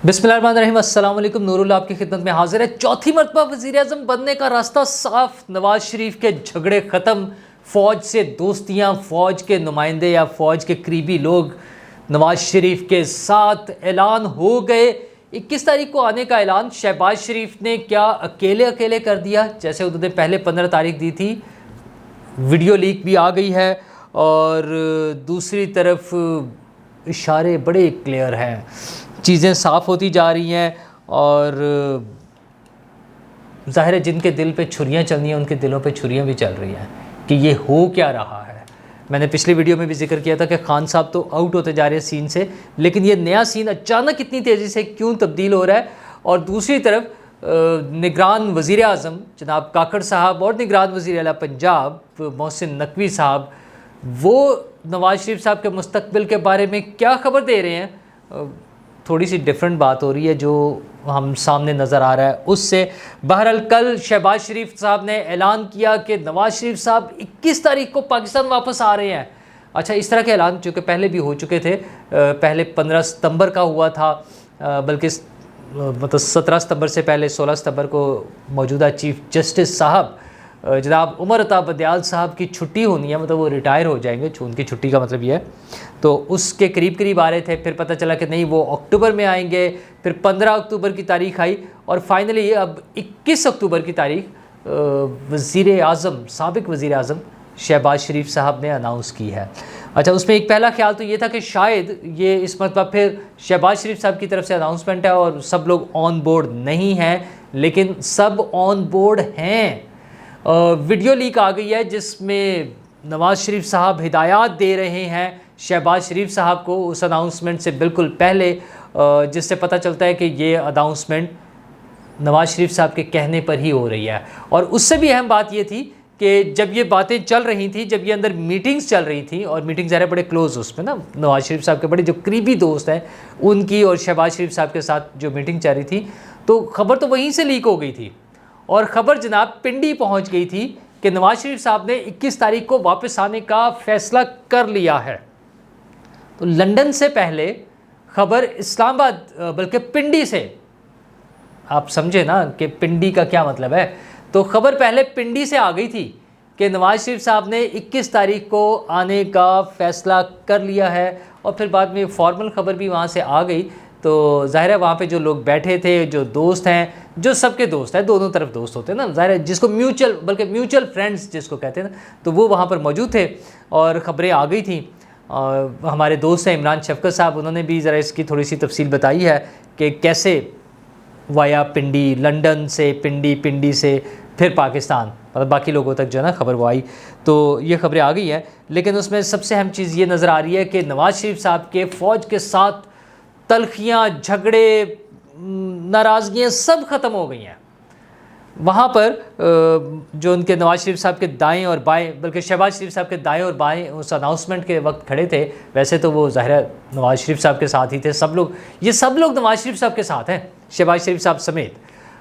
बिस्मिल्लाहिर्रहमानिर्रहीम, अस्सलाम वालेकुम। नूरुल्लाह आपकी खिदमत में हाजिर है। चौथी मरतबा वज़ीर-ए-आज़म बनने का रास्ता साफ। नवाज शरीफ के झगड़े ख़त्म, फ़ौज से दोस्तियाँ, फ़ौज के नुमाइंदे या फ़ौज के करीबी लोग नवाज शरीफ के साथ ऐलान हो गए। 21 तारीख को आने का ऐलान शहबाज शरीफ ने क्या अकेले अकेले कर दिया, जैसे उन्होंने पहले 15 तारीख दी थी। वीडियो लीक भी आ गई है और दूसरी तरफ इशारे बड़े क्लियर हैं, चीज़ें साफ़ होती जा रही हैं और ज़ाहिर है जिनके दिल पे छुरियाँ चलनी हैं उनके दिलों पे छुरियाँ भी चल रही हैं कि ये हो क्या रहा है। मैंने पिछली वीडियो में भी जिक्र किया था कि खान साहब तो आउट होते जा रहे हैं सीन से, लेकिन ये नया सीन अचानक इतनी तेज़ी से क्यों तब्दील हो रहा है। और दूसरी तरफ निगरान वज़ीर आज़म जनाब काकड़ साहब और निगरान वज़ीर आला पंजाब मोहसिन नकवी साहब, वो नवाज शरीफ साहब के मुस्तकबिल के बारे में क्या खबर दे रहे हैं। थोड़ी सी डिफरेंट बात हो रही है जो हम सामने नज़र आ रहा है उससे। बहरहाल कल शहबाज शरीफ साहब ने ऐलान किया कि नवाज शरीफ साहब 21 तारीख को पाकिस्तान वापस आ रहे हैं। अच्छा, इस तरह के ऐलान जो कि पहले भी हो चुके थे, पहले 15 सितंबर का हुआ था, बल्कि मतलब 17 सितंबर से पहले 16 सितंबर को मौजूदा चीफ जस्टिस साहब जनाब उमर अता बंदयाल साहब की छुट्टी होनी है, मतलब वो रिटायर हो जाएंगे, उनकी छुट्टी का मतलब ये है। तो उसके करीब करीब आ रहे थे, फिर पता चला कि नहीं वो अक्टूबर में आएंगे, फिर 15 अक्टूबर की तारीख आई और फाइनली अब 21 अक्टूबर की तारीख वज़ीर आज़म, साबिक़ वज़ीर आज़म शहबाज शरीफ साहब ने अनाउंस की है। अच्छा, उसमें एक पहला ख्याल तो ये था कि शायद ये इस मरतबा फिर शहबाज शरीफ साहब की तरफ से अनाउंसमेंट है और सब लोग ऑन बोर्ड नहीं हैं, लेकिन सब ऑन बोर्ड हैं। वीडियो लीक आ गई है जिसमें नवाज शरीफ साहब हिदायत दे रहे हैं शहबाज शरीफ साहब को उस अनाउंसमेंट से बिल्कुल पहले, जिससे पता चलता है कि ये अनाउंसमेंट नवाज शरीफ साहब के कहने पर ही हो रही है। और उससे भी अहम बात ये थी कि जब ये बातें चल रही थी, जब ये अंदर मीटिंग्स चल रही थी, और मीटिंग ज़रा बड़े क्लोज उसमें ना, नवाज शरीफ साहब के बड़े जो करीबी दोस्त हैं उनकी और शहबाज शरीफ साहब के साथ जो मीटिंग चल रही थी, तो ख़बर तो वहीं से लीक हो गई थी और ख़बर जनाब पिंडी पहुंच गई थी कि नवाज शरीफ साहब ने 21 तारीख को वापस आने का फ़ैसला कर लिया है। तो लंदन से पहले ख़बर इस्लामाबाद, बल्कि पिंडी से, आप समझे ना कि पिंडी का क्या मतलब है, तो ख़बर पहले पिंडी से आ गई थी कि नवाज शरीफ साहब ने 21 तारीख को आने का फ़ैसला कर लिया है। और फिर बाद में फॉर्मल ख़बर भी वहाँ से आ गई। तो ज़ाहिर है वहाँ पे जो लोग बैठे थे, जो दोस्त हैं, जो सबके दोस्त हैं, दोनों तरफ दोस्त होते हैं ना, ज़ाहिर है जिसको म्यूचुअल, बल्कि म्यूचुअल फ्रेंड्स जिसको कहते हैं ना, तो वो वहाँ पर मौजूद थे और ख़बरें आ गई थी। और हमारे दोस्त हैं इमरान शफकत साहब, उन्होंने भी ज़रा इसकी थोड़ी सी तफसील बताई है कि कैसे वाया पिंडी, लंदन से पिंडी, पिंडी से फिर पाकिस्तान, मतलब बाकी लोगों तक जो है ना खबर वो आई। तो ये खबरें आ गई हैं, लेकिन उसमें सबसे अहम चीज़ ये नज़र आ रही है कि नवाज शरीफ साहब के फ़ौज के साथ तलखियाँ, झगड़े, नाराज़गियाँ सब ख़त्म हो गई हैं। वहाँ पर जो उनके नवाज शरीफ साहब के दाएं और बाएं, बल्कि शहबाज शरीफ साहब के दाएं और बाएं उस अनाउंसमेंट के वक्त खड़े थे, वैसे तो वो ज़ाहिर नवाज शरीफ साहब के साथ ही थे सब लोग, ये सब लोग नवाज शरीफ साहब के साथ हैं, शहबाज शरीफ साहब समेत।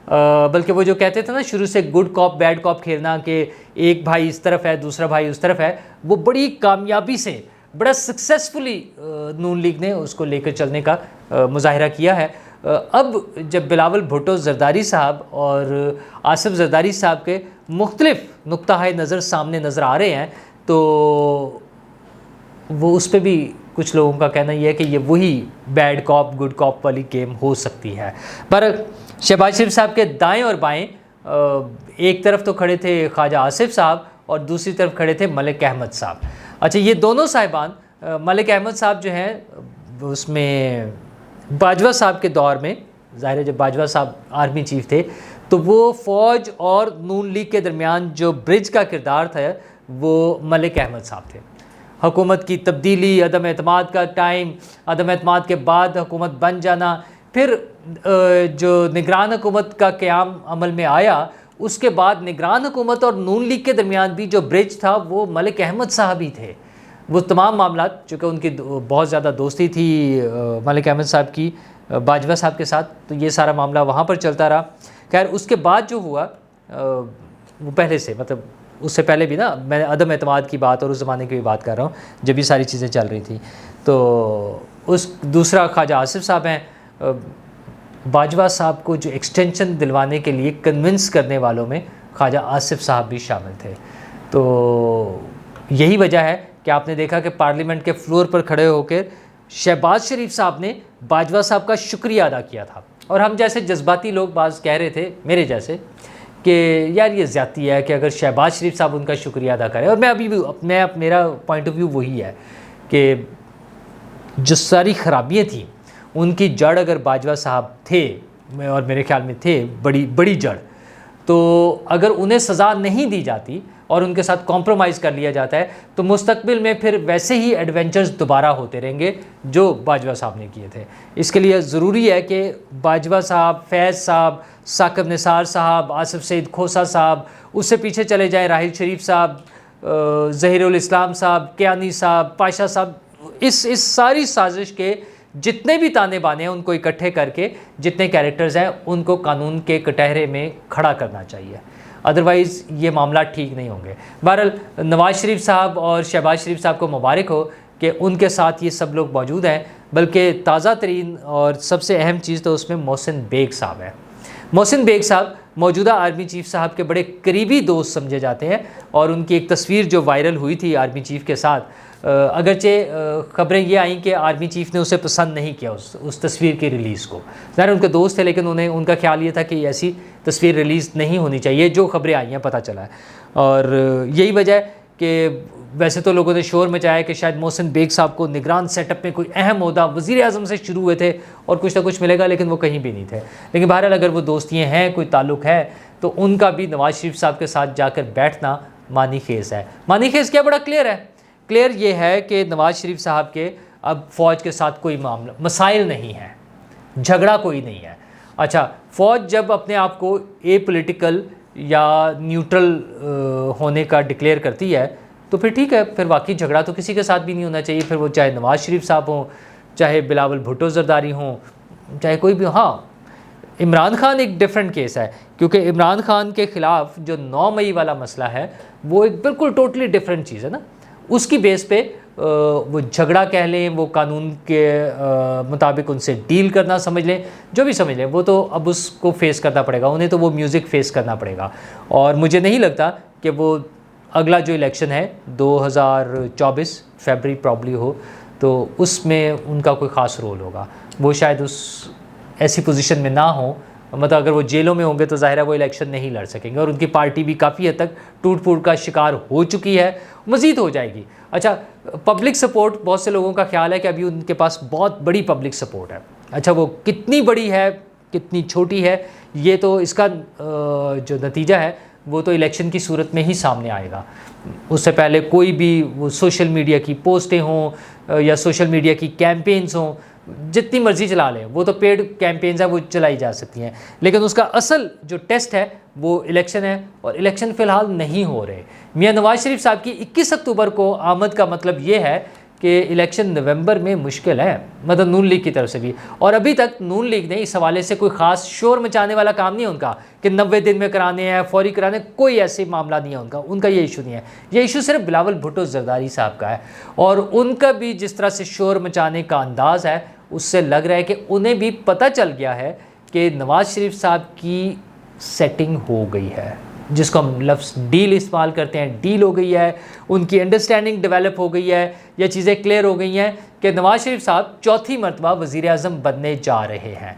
बल्कि वो जो कहते थे ना शुरू से गुड कॉप बैड कॉप खेलना, कि एक भाई इस तरफ है दूसरा भाई उस तरफ है, वो बड़ी कामयाबी से, बड़ा सक्सेसफुली नून लीग ने उसको लेकर चलने का मुजाहिरा किया है। अब जब बिलावल भुट्टो जरदारी साहब और आसिफ जरदारी साहब के मुख्तलिफ नुक्ता नज़र सामने नज़र आ रहे हैं, तो वो उस पर भी कुछ लोगों का कहना यह है कि ये वही बैड कॉप गुड कॉप वाली गेम हो सकती है। पर शहबाज शरीफ साहब के दाएं और बाएं, एक तरफ तो खड़े थे ख्वाजा आसिफ साहब और दूसरी तरफ खड़े थे मलिक अहमद साहब। अच्छा, ये दोनों साहिबान, मलिक अहमद साहब जो हैं उसमें बाजवा साहब के दौर में, ज़ाहिर है जब बाजवा साहब आर्मी चीफ थे, तो वो फ़ौज और नून लीग के दरमियान जो ब्रिज का किरदार था वो मलिक अहमद साहब थे। हुकूमत की तब्दीली, अदम एतमाद का टाइम, अदम एतमाद के बाद हुकूमत बन जाना, फिर जो निगरान हुकूमत का क़याम अमल में आया, उसके बाद निगरान हुकूमत और नून लीग के दरमियान भी जो ब्रिज था वो मलिक अहमद साहब ही थे। वो तमाम मामला, चूँकि उनकी बहुत ज़्यादा दोस्ती थी मलिक अहमद साहब की बाजवा साहब के साथ, तो ये सारा मामला वहाँ पर चलता रहा। खैर उसके बाद जो हुआ वो पहले से, मतलब उससे पहले भी ना, मैं अदम एतमाद की बात और उस ज़माने की भी बात कर रहा हूँ जब ये सारी चीज़ें चल रही थी। तो उस दूसरा ख्वाजा आसिफ साहब हैं, बाजवा साहब को जो एक्सटेंशन दिलवाने के लिए कन्विंस करने वालों में ख्वाजा आसिफ साहब भी शामिल थे। तो यही वजह है कि आपने देखा कि पार्लियामेंट के फ्लोर पर खड़े होकर शहबाज शरीफ साहब ने बाजवा साहब का शुक्रिया अदा किया था। और हम जैसे जज्बाती लोग बाज़ कह रहे थे, मेरे जैसे, कि यार ये ज़्यादती है कि अगर शहबाज शरीफ साहब उनका शुक्रिया अदा करें। और मैं अभी भी मेरा पॉइंट ऑफ व्यू वही है कि जो सारी खराबियाँ थी उनकी जड़ अगर बाजवा साहब थे, और मेरे ख्याल में थे बड़ी बड़ी जड़, तो अगर उन्हें सज़ा नहीं दी जाती और उनके साथ कॉम्प्रोमाइज़ कर लिया जाता है तो मुस्तकबिल में फिर वैसे ही एडवेंचर्स दोबारा होते रहेंगे जो बाजवा साहब ने किए थे। इसके लिए ज़रूरी है कि बाजवा साहब, फैज़ साहब, साकिब निसार साहब, आसिफ सईद खोसा साहब, उससे पीछे चले जाएँ राहिल शरीफ साहब, ज़हीरुल इस्लाम साहब, कियानी साहब, पाशा साहब, इस सारी साजिश के जितने भी ताने बाने हैं उनको इकट्ठे करके जितने कैरेक्टर्स हैं उनको कानून के कटहरे में खड़ा करना चाहिए, अदरवाइज़ ये मामला ठीक नहीं होंगे। बहरहाल नवाज़ शरीफ साहब और शहबाज शरीफ साहब को मुबारक हो कि उनके साथ ये सब लोग मौजूद हैं। बल्कि ताज़ा तरीन और सबसे अहम चीज़ तो उसमें मोहसिन बेग साहब है। मोहसिन बेग साहब मौजूदा आर्मी चीफ़ साहब के बड़े करीबी दोस्त समझे जाते हैं और उनकी एक तस्वीर जो वायरल हुई थी आर्मी चीफ़ के साथ, अगरचे ख़बरें ये आई कि आर्मी चीफ़ ने उसे पसंद नहीं किया उस तस्वीर की रिलीज़ को। ज़ाहिर उनके दोस्त थे, लेकिन उनका ख्याल ये था कि ऐसी तस्वीर रिलीज़ नहीं होनी चाहिए, जो ख़बरें आई हैं पता चला है। और यही वजह है कि वैसे तो लोगों ने शोर मचाया कि शायद मोहसिन बेग साहब को निगरान सेटअप में कोई अहम ओहदा वज़ीर आज़म से शुरू हुए थे और कुछ ना कुछ मिलेगा, लेकिन वो कहीं भी नहीं थे। लेकिन बहरहाल अगर वो दोस्तियाँ हैं, कोई ताल्लुक़ है, तो उनका भी नवाज़ शरीफ साहब के साथ जाकर बैठना मानी खेज़ है। मानी खेज़ क्या, बड़ा क्लियर है। क्लियर ये है कि नवाज़ शरीफ साहब के अब फ़ौज के साथ कोई मामला मसाइल नहीं है, झगड़ा कोई नहीं है। अच्छा, फ़ौज जब अपने आप को ए पोलिटिकल या न्यूट्रल होने का डिक्लेयर करती है तो फिर ठीक है, फिर वाकई झगड़ा तो किसी के साथ भी नहीं होना चाहिए, फिर वो चाहे नवाज़ शरीफ साहब हों, चाहे बिलावल भुट्टो जरदारी हों, चाहे कोई भी। हाँ, इमरान खान एक डिफरेंट केस है, क्योंकि इमरान खान के ख़िलाफ़ जो 9 मई वाला मसला है वो एक बिल्कुल टोटली डिफरेंट चीज़ है ना। उसकी बेस पे वो झगड़ा कह लें, वो कानून के मुताबिक उनसे डील करना समझ लें, जो भी समझ लें, वो तो अब उसको फेस करना पड़ेगा, उन्हें तो वो म्यूज़िक फेस करना पड़ेगा। और मुझे नहीं लगता कि वो अगला जो इलेक्शन है 2024 फरवरी प्रॉब्ली हो, तो उसमें उनका कोई ख़ास रोल होगा। वो शायद उस ऐसी पोजीशन में ना हो, मतलब अगर वो जेलों में होंगे तो ज़ाहिर है वो इलेक्शन नहीं लड़ सकेंगे। और उनकी पार्टी भी काफ़ी हद तक टूट फूट का शिकार हो चुकी है, मज़ीद हो जाएगी। अच्छा, पब्लिक सपोर्ट, बहुत से लोगों का ख्याल है कि अभी उनके पास बहुत बड़ी पब्लिक सपोर्ट है। अच्छा, वो कितनी बड़ी है, कितनी छोटी है, ये तो इसका जो नतीजा है वो तो इलेक्शन की सूरत में ही सामने आएगा। उससे पहले कोई भी वो सोशल मीडिया की पोस्टें हों या सोशल मीडिया की कैंपेन्स हों, जितनी मर्ज़ी चला लें, वो तो पेड कैंपेन्स हैं, वो चलाई जा सकती हैं, लेकिन उसका असल जो टेस्ट है वो इलेक्शन है। और इलेक्शन फ़िलहाल नहीं हो रहे। मियां नवाज़ शरीफ साहब की 21 अक्टूबर को आमद का मतलब ये है कि इलेक्शन नवंबर में मुश्किल है, मतलब नून लीग की तरफ से भी। और अभी तक नून लीग ने इस हवाले से कोई ख़ास शोर मचाने वाला काम नहीं है उनका कि 90 दिन में कराने हैं, फौरी कराने, कोई ऐसे मामला नहीं है उनका ये इशू नहीं है। ये इशू सिर्फ बिलावल भुट्टो जरदारी साहब का है। और उनका भी जिस तरह से शोर मचाने का अंदाज़ है, उससे लग रहा है कि उन्हें भी पता चल गया है कि नवाज़ शरीफ साहब की सेटिंग हो गई है, जिसको हम लफ्ज़ डील इस्तेमाल करते हैं, डील हो गई है, उनकी अंडरस्टैंडिंग डेवलप हो गई है, ये चीज़ें क्लियर हो गई हैं कि नवाज़ शरीफ साहब चौथी मरतबा वज़ीर आज़म बनने जा रहे हैं।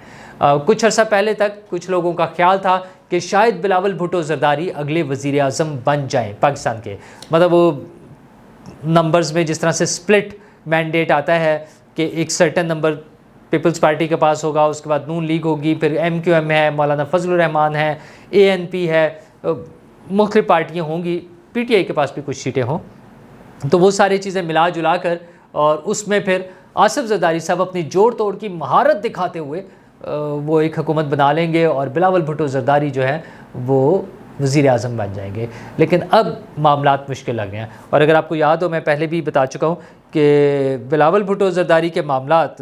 कुछ अर्सा पहले तक कुछ लोगों का ख्याल था कि शायद बिलावल भुट्टो जरदारी अगले वज़ीर आज़म बन जाएँ पाकिस्तान के। मतलब वो नंबर्स में जिस तरह से स्प्लिट मैंडेट आता है कि एक सर्टन नंबर पीपल्स पार्टी के पास होगा, उसके बाद नून लीग होगी, फिर MQM है, मौलाना फजलुर रहमान है, ANP है, मुख्तलिफ पार्टियाँ होंगी, PTI के पास भी कुछ सीटें हों, तो वो सारी चीज़ें मिला जुला कर और उसमें फिर आसिफ जरदारी साहब अपनी जोड़ तोड़ की महारत दिखाते हुए वो एक हुकूमत बना लेंगे और बिलावल भुट्टो जरदारी जो है वो वज़ीर आज़म बन जाएंगे। लेकिन अब मामलात मुश्किल लग गए हैं। और अगर आपको याद हो, मैं पहले भी बता चुका हूँ कि बिलावल भुट्टो जरदारी के मामलात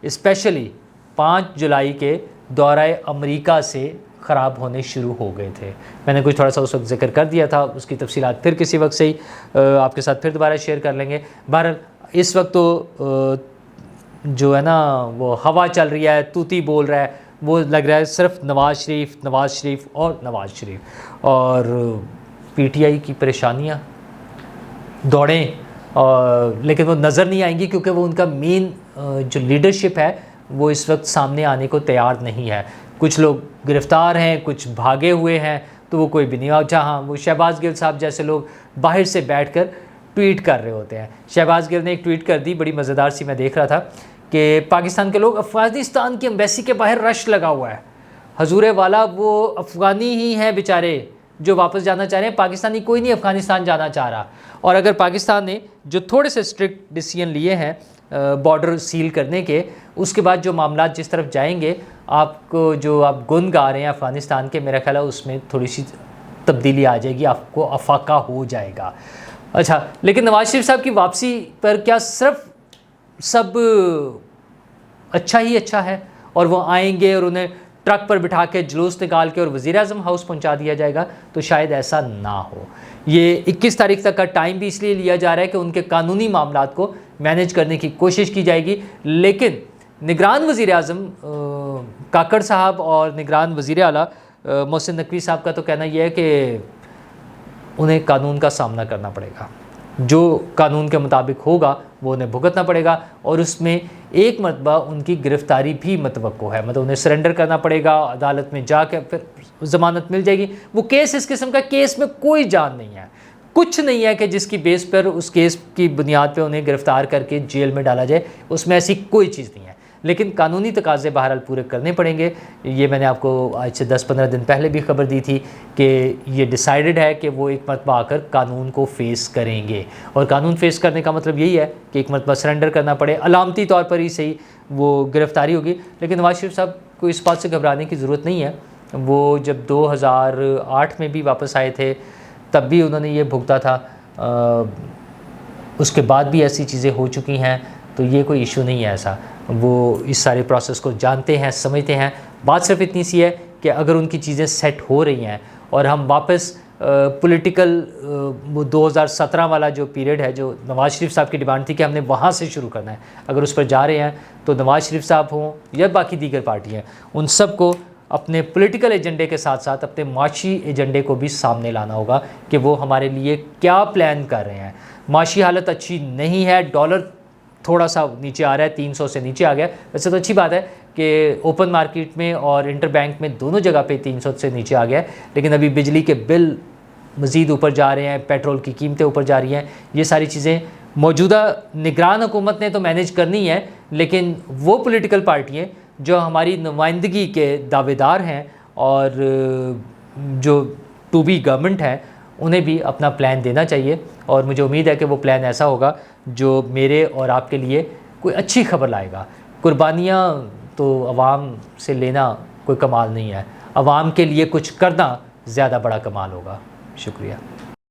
स्पेशली 5 जुलाई के दौरे अमेरिका से ख़राब होने शुरू हो गए थे। मैंने कुछ थोड़ा सा उस वक्त जिक्र कर दिया था, उसकी तफसीलात फिर किसी वक्त से ही आपके साथ फिर दोबारा शेयर कर लेंगे। बहरहाल इस वक्त तो जो है ना वो हवा चल रही है, तूती बोल रहा है, वो लग रहा है सिर्फ नवाज़ शरीफ और नवाज़ शरीफ। और पीटीआई की परेशानियाँ दौड़ें, लेकिन वो नज़र नहीं आएंगी क्योंकि वो उनका मेन जो लीडरशिप है वो इस वक्त सामने आने को तैयार नहीं है। कुछ लोग गिरफ़्तार हैं, कुछ भागे हुए हैं, तो वो कोई भी नहीं। और जहाँ वो शहबाज गिल साहब जैसे लोग बाहर से बैठकर ट्वीट कर रहे होते हैं। शहबाज गिल ने एक ट्वीट कर दी, बड़ी मज़ेदार सी, मैं देख रहा था कि पाकिस्तान के लोग, अफ़गानिस्तान की एम्बेसी के बाहर रश लगा हुआ है। हजूर वाला, वो अफ़गानी ही हैं बेचारे जो वापस जाना चाह रहे हैं, पाकिस्तानी कोई नहीं अफ़गानिस्तान जाना चाह रहा। और अगर पाकिस्तान ने जो थोड़े से स्ट्रिक्ट डिसीजन लिए हैं बॉर्डर सील करने के, उसके बाद जो मामला जिस तरफ जाएंगे, आपको जो आप गुन गा रहे हैं अफ़गानिस्तान के, मेरा ख्याल है उसमें थोड़ी सी तब्दीली आ जाएगी, आपको अफाका हो जाएगा। अच्छा, लेकिन नवाज़ शरीफ साहब की वापसी पर क्या सिर्फ सब अच्छा ही अच्छा है और वो आएंगे और उन्हें ट्रक पर बिठा के जुलूस निकाल के और वज़ीर-ए-आज़म हाउस पहुंचा दिया जाएगा? तो शायद ऐसा ना हो। ये 21 तारीख तक का टाइम भी इसलिए लिया जा रहा है कि उनके कानूनी मामलात को मैनेज करने की कोशिश की जाएगी। लेकिन निगरान वज़ीर-ए-आज़म काकड़ साहब और निगरान वज़ीर आला मोहसिन नकवी साहब का तो कहना यह है कि उन्हें कानून का सामना करना पड़ेगा। जो कानून के मुताबिक होगा वो उन्हें भुगतना पड़ेगा, और उसमें एक मरतबा उनकी गिरफ़्तारी भी मतवक्को है। मतलब उन्हें सरेंडर करना पड़ेगा, अदालत में जाकर फिर ज़मानत मिल जाएगी। वो केस इस किस्म का केस में कोई जान नहीं है, कुछ नहीं है कि जिसकी बेस पर उस केस की बुनियाद पर उन्हें गिरफ़्तार करके जेल में डाला जाए, उसमें ऐसी कोई चीज़ नहीं है। लेकिन कानूनी तकाज़े बहरहाल पूरे करने पड़ेंगे। ये मैंने आपको आज से 10-15 दिन पहले भी खबर दी थी कि ये डिसाइडेड है कि वो एक मरतबा आकर कानून को फ़ेस करेंगे। और कानून फ़ेस करने का मतलब यही है कि एक मरतबा सरेंडर करना पड़े, अलामती तौर पर ही सही वो गिरफ़्तारी होगी। लेकिन नवाज़ शरीफ साहब को इस बात से घबराने की ज़रूरत नहीं है। वो जब 2008 में भी वापस आए थे तब भी उन्होंने ये भुगता था, उसके बाद भी ऐसी चीज़ें हो चुकी हैं, तो ये कोई इशू नहीं है ऐसा। वो इस सारे प्रोसेस को जानते हैं, समझते हैं। बात सिर्फ इतनी सी है कि अगर उनकी चीज़ें सेट हो रही हैं और हम वापस पॉलिटिकल वो 2017 वाला जो पीरियड है, जो नवाज़ शरीफ साहब की डिमांड थी कि हमने वहाँ से शुरू करना है, अगर उस पर जा रहे हैं तो नवाज़ शरीफ साहब हों या बाकी दीगर पार्टियाँ, उन सब को अपने पॉलिटिकल एजेंडे के साथ साथ अपने माशी एजेंडे को भी सामने लाना होगा कि वो हमारे लिए क्या प्लान कर रहे हैं। माशी हालत अच्छी नहीं है, डॉलर थोड़ा सा नीचे आ रहा है, 300 से नीचे आ गया। वैसे तो अच्छी बात है कि ओपन मार्केट में और इंटरबैंक में दोनों जगह पे 300 से नीचे आ गया है, लेकिन अभी बिजली के बिल मज़ीद ऊपर जा रहे हैं, पेट्रोल की कीमतें ऊपर जा रही हैं। ये सारी चीज़ें मौजूदा निगरान हुकूमत ने तो मैनेज करनी है, लेकिन वो पॉलिटिकल पार्टियाँ जो हमारी नुमाइंदगी के दावेदार हैं और जो टू बी गवर्नमेंट है, उन्हें भी अपना प्लान देना चाहिए। और मुझे उम्मीद है कि वो प्लान ऐसा होगा जो मेरे और आपके लिए कोई अच्छी खबर लाएगा। कुर्बानियाँ तो अवाम से लेना कोई कमाल नहीं है, अवाम के लिए कुछ करना ज़्यादा बड़ा कमाल होगा। शुक्रिया।